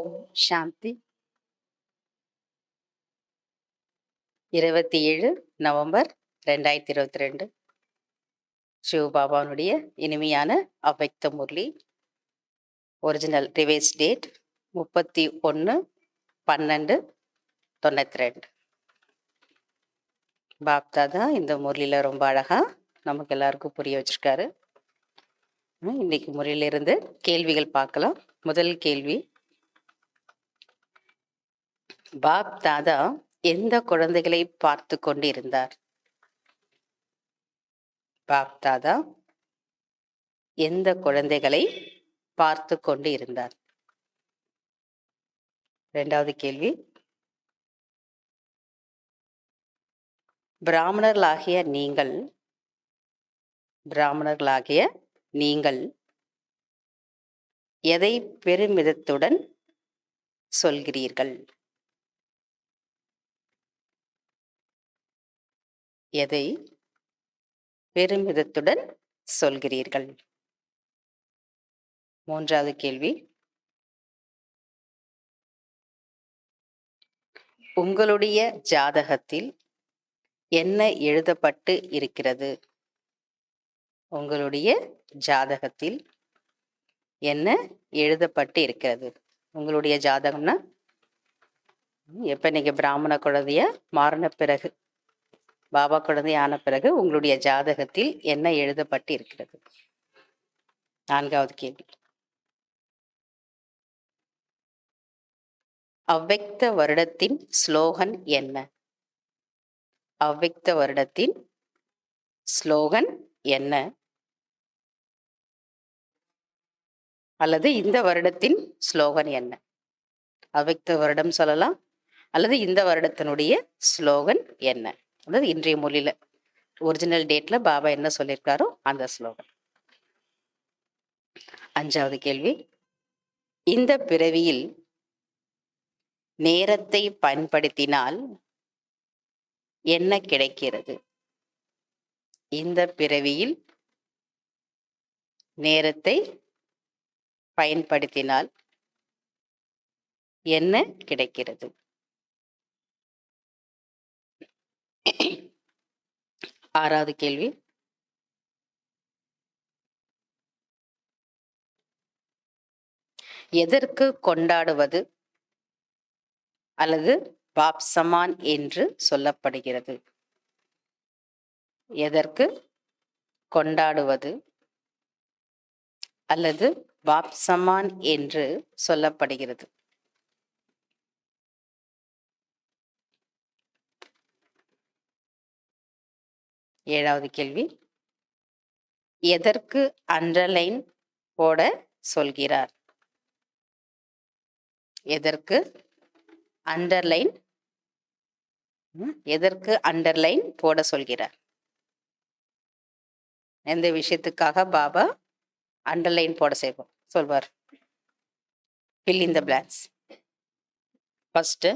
ஓம் சாந்தி. 27 November 2022 சிவபாபானுடைய இனிமையான அவ்வக்த Murli. Original revise date 31/12/92. Bapdada இந்த முரளியில ரொம்ப அழகா நமக்கு எல்லாருக்கும் புரிய வச்சிருக்காரு. இன்னைக்கு முரளியிலிருந்து கேள்விகள் பார்க்கலாம். முதல் கேள்வி, பாப்தாதா எந்த குழந்தைகளை பார்த்து கொண்டு இருந்தார்? பாப்தாதா எந்த குழந்தைகளை பார்த்து கொண்டு இருந்தார்? இரண்டாவது கேள்வி, பிராமணர்களாகிய நீங்கள் எதை பெருமிதத்துடன் சொல்கிறீர்கள்? எதை பெருமிதத்துடன் சொல்கிறீர்கள்? மூன்றாவது கேள்வி, உங்களுடைய ஜாதகத்தில் என்ன எழுதப்பட்டு இருக்கிறது? உங்களுடைய ஜாதகத்தில் என்ன எழுதப்பட்டு இருக்கிறது? உங்களுடைய ஜாதகம்னா எப்ப நீங்க பிராமண குழந்தைய மாறின பிறகு, பாபா குழந்தை ஆன பிறகு உங்களுடைய ஜாதகத்தில் என்ன எழுதப்பட்டு இருக்கிறது? நான்காவது கேள்வி, அவ்வக்த வருடத்தின் ஸ்லோகன் என்ன? அவ்வக்த வருடத்தின் ஸ்லோகன் என்ன? அல்லது இந்த வருடத்தின் ஸ்லோகன் என்ன? அவ்வக்த வருடம் சொல்லலாம், அல்லது இந்த வருடத்தினுடைய ஸ்லோகன் என்ன? அதாவது இன்றைய மொழியில ஒரிஜினல் டேட்ல பாபா என்ன சொல்லியிருக்காரோ அந்த ஸ்லோகன். அஞ்சாவது கேள்வி, இந்த பிறவியில் நேரத்தை பயன்படுத்தினால் என்ன கிடைக்கிறது? இந்த பிறவியில் நேரத்தை பயன்படுத்தினால் என்ன கிடைக்கிறது? ஆறாவது கேள்வி, எதற்கு கொண்டாடுவது அல்லது பாப் சமான் என்று சொல்லப்படுகிறது? எதற்கு கொண்டாடுவது அல்லது பாப் சமான் என்று சொல்லப்படுகிறது? ஏழாவது கேள்வி, எதற்கு அண்டர்லைன் போட சொல்கிறார்? எதற்கு அண்டர்லைன் போட சொல்கிறார்? எந்த விஷயத்துக்காக பாபா அண்டர்லைன் போட சொல்வார்? fill in the blanks. First,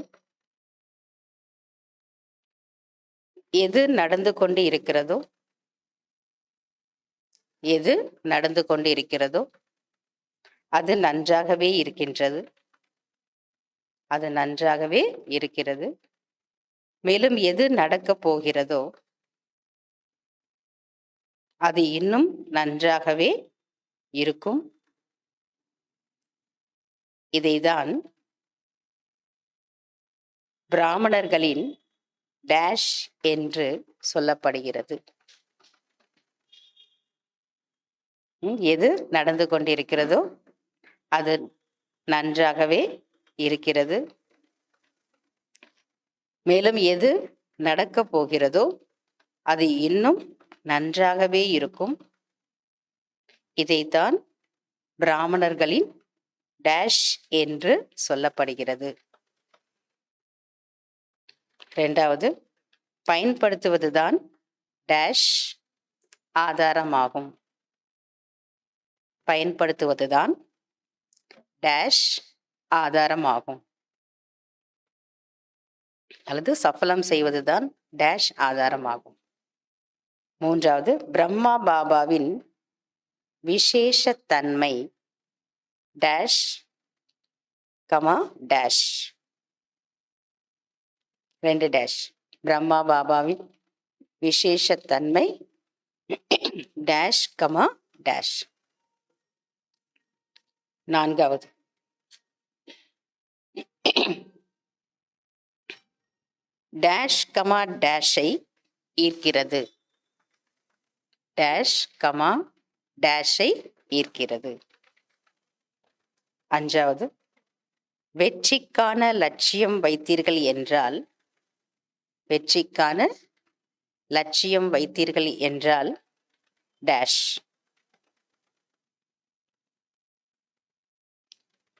எது நடந்து கொண்டு இருக்கிறதோ அது நன்றாகவே இருக்கிறது. மேலும் எது நடக்கப் போகிறதோ அது இன்னும் நன்றாகவே இருக்கும். இதைதான் பிராமணர்களின் டேஷ் என்று சொல்லப்படுகிறது. எது நடந்து கொண்டிருக்கிறதோ அது நன்றாகவே இருக்கிறது. மேலும் எது நடக்கப் போகிறதோ அது இன்னும் நன்றாகவே இருக்கும். இதைத்தான் பிராமணர்களின் டேஷ் என்று சொல்லப்படுகிறது. இரண்டாவது, பயன்படுத்துவதுதான் டேஷ் ஆதாரமாகும். பயன்படுத்துவதுதான் டேஷ் ஆதாரமாகும், அல்லது சஃபலம் செய்வதுதான் டேஷ் ஆதாரமாகும். மூன்றாவது, பிரம்மா பாபாவின் விசேஷ தன்மை dash comma dash, 2 dash. Brahma பாபாவின் விசேஷத்தன்மை டேஷ் கமா டேஷ். 4வது டேஷ் கமா டேஷை ஈர்க்கிறது. டேஷ் கமா டேஷை ஈர்க்கிறது. 5வது வெற்றிக்கான லட்சியம் வைத்தீர்கள் என்றால், வெற்றிக்கான லட்சியம் வைத்தீர்கள் என்றால் டேஷ்.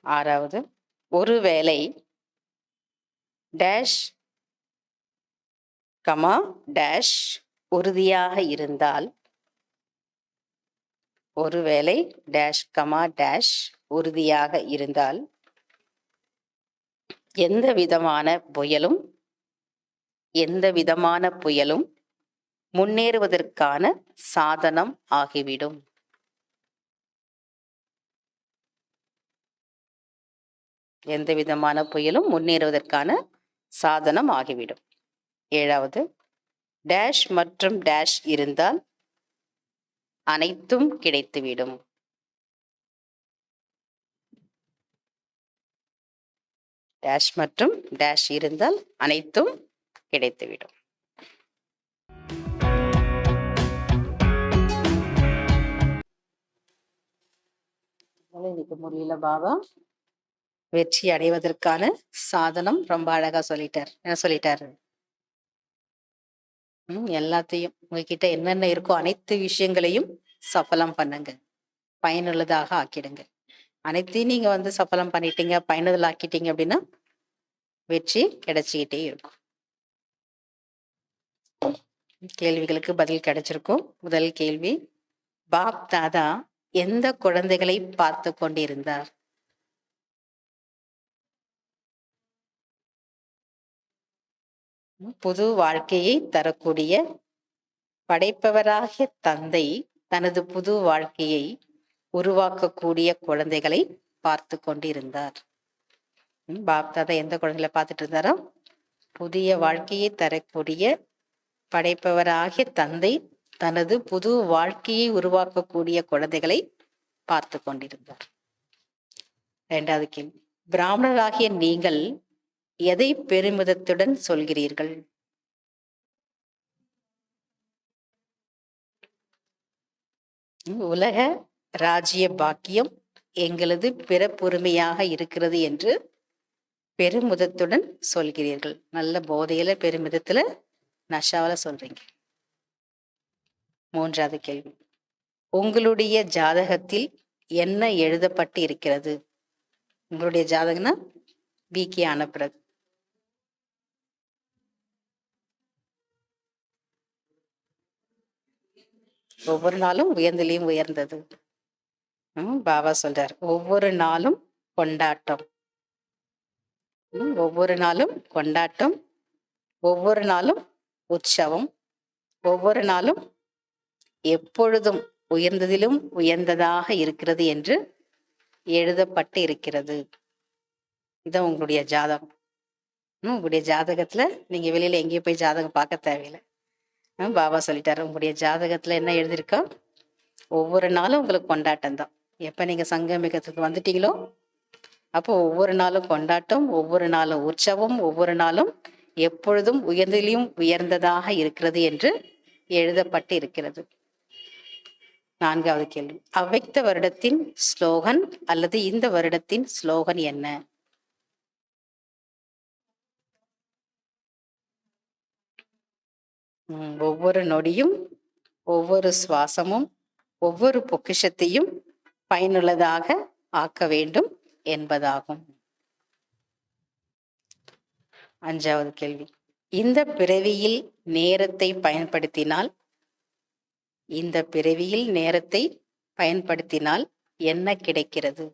6வது ஒருவேளை டேஷ் கமா டேஷ் உறுதியாக இருந்தால், ஒருவேளை டேஷ் கமா டேஷ் உறுதியாக இருந்தால் எந்த விதமான புயலும் முன்னேறுவதற்கான சாதனம் ஆகிவிடும். எந்த விதமான புயலும் முன்னேறுவதற்கான சாதனம் ஆகிவிடும். 7வது டேஷ் மற்றும் டேஷ் இருந்தால் அனைத்தும் கிடைத்துவிடும். டேஷ் மற்றும் டேஷ் இருந்தால் அனைத்தும் கிடைத்துவிடும். இன்னைக்கு முரளியில பாபா வெற்றி அடைவதற்கான சாதனம் ரொம்ப அழகா சொல்லிட்டார். என்ன சொல்லிட்டாரு? எல்லாத்தையும் உங்ககிட்ட என்னென்ன இருக்கோ அனைத்து விஷயங்களையும் சஃபலம் பண்ணுங்க, பயனுள்ளதாக ஆக்கிடுங்க. அனைத்தையும் நீங்க சஃபலம் பண்ணிட்டீங்க, பயனுள்ள ஆக்கிட்டீங்க அப்படின்னா வெற்றி கிடைச்சிக்கிட்டே இருக்கும். கேள்விகளுக்கு பதில் கிடைச்சிருக்கும். முதல் கேள்வி, பாப் தாதா எந்த குழந்தைகளை பார்த்து கொண்டிருந்தார்? புது வாழ்க்கையை தரக்கூடிய படைப்பவராகிய தந்தை தனது புது வாழ்க்கையை உருவாக்கக்கூடிய குழந்தைகளை பார்த்து கொண்டிருந்தார். பாப் தாதா எந்த குழந்தைகளை பார்த்துட்டு இருந்தாரோ? புதிய வாழ்க்கையை தரக்கூடிய படைப்பவராகிய தந்தை தனது புது வாழ்க்கையை உருவாக்கக்கூடிய குழந்தைகளை பார்த்து கொண்டிருந்தார். 2வது கேள்வி, பிராமணராகிய நீங்கள் எதை பெருமிதத்துடன் சொல்கிறீர்கள்? உலக ராஜ்ய பாக்கியம் எங்களது பிறப்புரிமையாக இருக்கிறது என்று பெருமிதத்துடன் சொல்கிறீர்கள். நல்ல போதையில, பெருமிதத்துல, நஷாவில சொல்றீங்க. 3வது கேள்வி, உங்களுடைய ஜாதகத்தில் என்ன எழுதப்பட்டு இருக்கிறது? உங்களுடைய ஜாதகம்னா பிகே ஆன பிறகு ஒவ்வொரு நாளும் உயர்ந்திலையும் உயர்ந்தது. பாபா சொல்றார், ஒவ்வொரு நாளும் கொண்டாட்டம், ஒவ்வொரு நாளும் கொண்டாட்டம், ஒவ்வொரு நாளும் உற்சவம், ஒவ்வொரு நாளும் எப்பொழுதும் உயர்ந்ததிலும் உயர்ந்ததாக இருக்கிறது என்று எழுதப்பட்டு இருக்கிறது. இதான் உங்களுடைய ஜாதகம். உங்களுடைய ஜாதகத்துல நீங்க வெளியில எங்கேயும் போய் ஜாதகம் பார்க்க தேவையில்லை. பாபா சொல்லிட்டாரு, உங்களுடைய ஜாதகத்துல என்ன எழுதியிருக்கா? ஒவ்வொரு நாளும் உங்களுக்கு கொண்டாட்டம் தான். எப்ப நீங்க சங்கமிகத்துக்கு வந்துட்டீங்களோ அப்போ ஒவ்வொரு நாளும் கொண்டாட்டம், ஒவ்வொரு நாளும் உற்சவம், ஒவ்வொரு நாளும் எப்பொழுதும் உயர்ந்திலும் உயர்ந்ததாக இருக்கிறது என்று எழுதப்பட்டு இருக்கிறது. 4வது கேள்வி, அவ்வக்த வருடத்தின் ஸ்லோகன் அல்லது இந்த வருடத்தின் ஸ்லோகன் என்ன? ஒவ்வொரு நொடியும், ஒவ்வொரு சுவாசமும், ஒவ்வொரு பொக்கிஷத்தையும் பயனுள்ளதாக ஆக்க வேண்டும் என்பதாகும். 5வது கேள்வி, இந்த பிறவியில் நேரத்தை பயன்படுத்தினால், இந்த பிறவியில் நேரத்தை பயன்படுத்தினால் என்ன கிடைக்கிறது?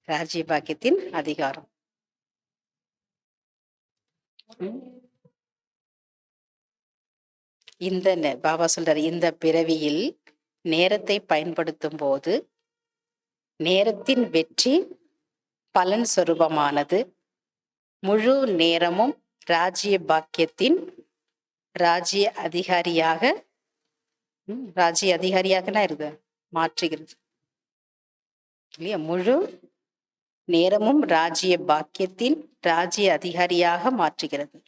ராஜ்யபாக்கியத்தின் அதிகாரம். பாபா சொல்றாரு, இந்த பிறவியில் நேரத்தை பயன்படுத்தும் போது நேரத்தின் வெற்றி பலன் சொரூபமானது. முழு நேரமும் ராஜ்ய பாக்கியத்தின் ராஜ்ய அதிகாரியாக இருக்கு மாற்றுகிறது இல்லையா? முழு நேரமும் ராஜ்ய பாக்கியத்தின் ராஜ்ய அதிகாரியாக மாற்றுகிறது.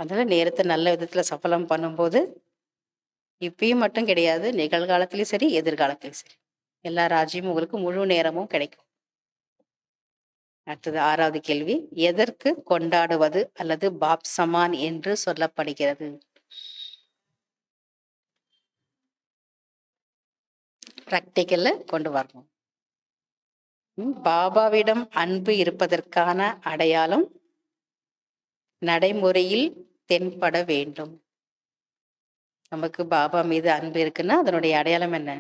அதனால நேரத்தை நல்ல விதத்துல சஃபலம் பண்ணும்போது இப்பயும் மட்டும் கிடையாது, நிகழ்காலத்திலயும் சரி எதிர்காலத்திலும் சரி எல்லா ராஜ்யமும் உங்களுக்கு முழு நேரமும் கிடைக்கும். அடுத்தது 6வது கேள்வி, எதற்கு கொண்டாடுவது அல்லது பாப் சமான் என்று சொல்லப்படுகிறது? பிராக்டிக்கல்ல கொண்டு வரணும். பாபாவிடம் அன்பு இருப்பதற்கான அடையாளம் நடைமுறையில் தென்பட வேண்டும். நமக்கு பாபா மீது அன்பு இருக்குன்னா அதனுடைய அடையாளம் என்ன?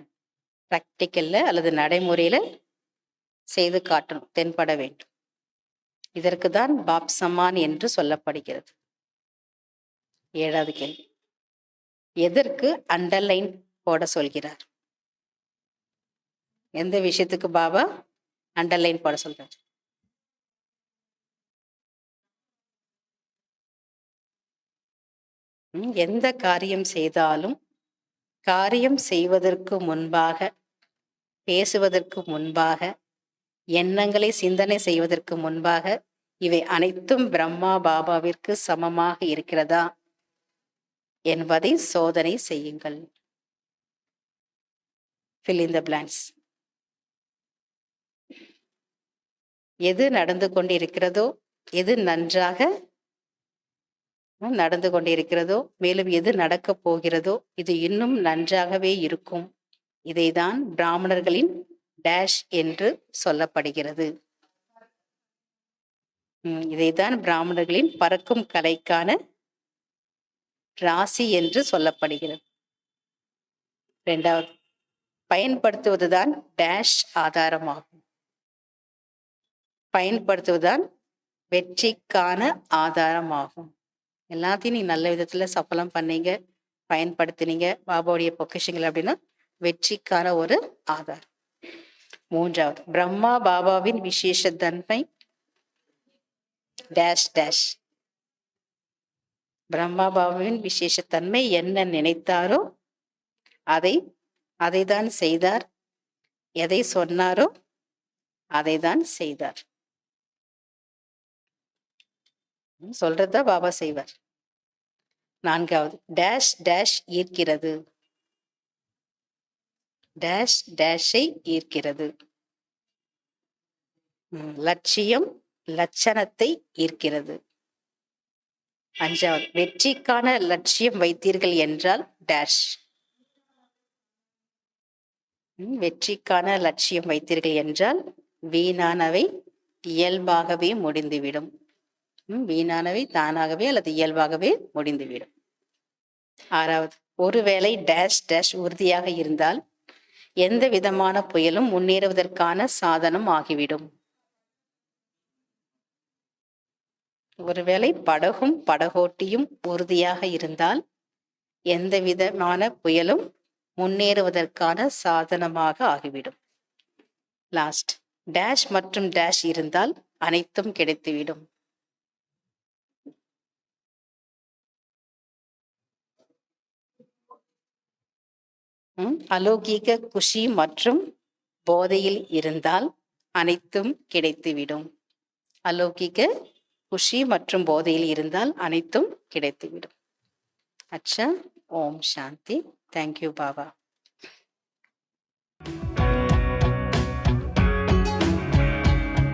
பிராக்டிக்கல்ல அல்லது நடைமுறையில செய்து காட்டணும், தென்பட வேண்டும். இதற்கு தான் பாப் சமான் என்று சொல்லப்படுகிறது. 7வது கேள்வி, எதற்கு அண்டர்லைன் போட சொல்கிறார்? எந்த விஷயத்துக்கு பாபா அண்டர்லைன் போட சொல்றார்? எந்த காரியம் செய்தாலும் காரியம் செய்வதற்கு முன்பாக, பேசுவதற்கு முன்பாக, எண்ணங்களை சிந்தனை செய்வதற்கு முன்பாக இவை அனைத்தும் பிரம்மா பாபாவிற்கு சமமாக இருக்கிறதா என்பதை சோதனை செய்யுங்கள். fill in the blanks. எது நடந்து கொண்டிருக்கிறதோ, எது நன்றாக நடந்து கொண்டிருக்கிறதோ, மேலும் எது நடக்கப் போகிறதோ இது இன்னும் நன்றாகவே இருக்கும். இதைதான் பிராமணர்களின் டேஷ் என்று சொல்லப்படுகிறது. இதைதான் பிராமணர்களின் பறக்கும் கலைக்கான ராசி என்று சொல்லப்படுகிறது. 2வது, பயன்படுத்துவதுதான் டேஷ் ஆதாரமாகும். பயன்படுத்துவதுதான் வெற்றிக்கான ஆதாரமாகும். எல்லாத்தையும் நீங்க நல்ல விதத்துல சஃபலம் பண்ணீங்க, பயன்படுத்தினீங்க பாபாவுடைய பொக்கிஷங்கள் அப்படின்னா வெற்றிக்கான ஒரு ஆதாரம். 3வது, பிரம்மா பாபாவின் விசேஷ தன்மை டேஷ் டேஷ். பிரம்மா பாபாவின் விசேஷ தன்மை என்ன நினைத்தாரோ அதைதான் செய்தார். எதை சொன்னாரோ அதைதான் செய்தார். சொல்றதா பாபா செய்வார். 4வது, டேஷ் டேஷ் ஈர்க்கிறது. டேஷ் டேஷை ஈர்க்கிறது. லட்சியம் லட்சணத்தை ஈர்க்கிறது. 5வது, வெற்றிக்கான லட்சியம் வைத்தீர்கள் என்றால் டேஷ். வெற்றிக்கான லட்சியம் வைத்தீர்கள் என்றால் வீணானவை இயல்பாகவே முடிந்துவிடும். வீணானவை தானாகவே அல்லது இயல்பாகவே முடிந்துவிடும். 6வது, ஒருவேளை டேஷ் டேஷ் உறுதியாக இருந்தால் எந்த விதமான புயலும் முன்னேறுவதற்கான சாதனம் ஆகிவிடும். ஒருவேளை படகும் படகோட்டியும் உறுதியாக இருந்தால் எந்த விதமான புயலும் முன்னேறுவதற்கான சாதனமாக ஆகிவிடும். லாஸ்ட், டேஷ் மற்றும் டேஷ் இருந்தால் அனைத்தும் கிடைத்துவிடும். அலௌகீக குஷி மற்றும் போதையில் இருந்தால் அனைத்தும் கிடைத்துவிடும். அலௌகிக குஷி மற்றும் போதையில் இருந்தால் அனைத்தும் கிடைத்துவிடும். அச்சா. ஓம் சாந்தி. தேங்க்யூ பாபா.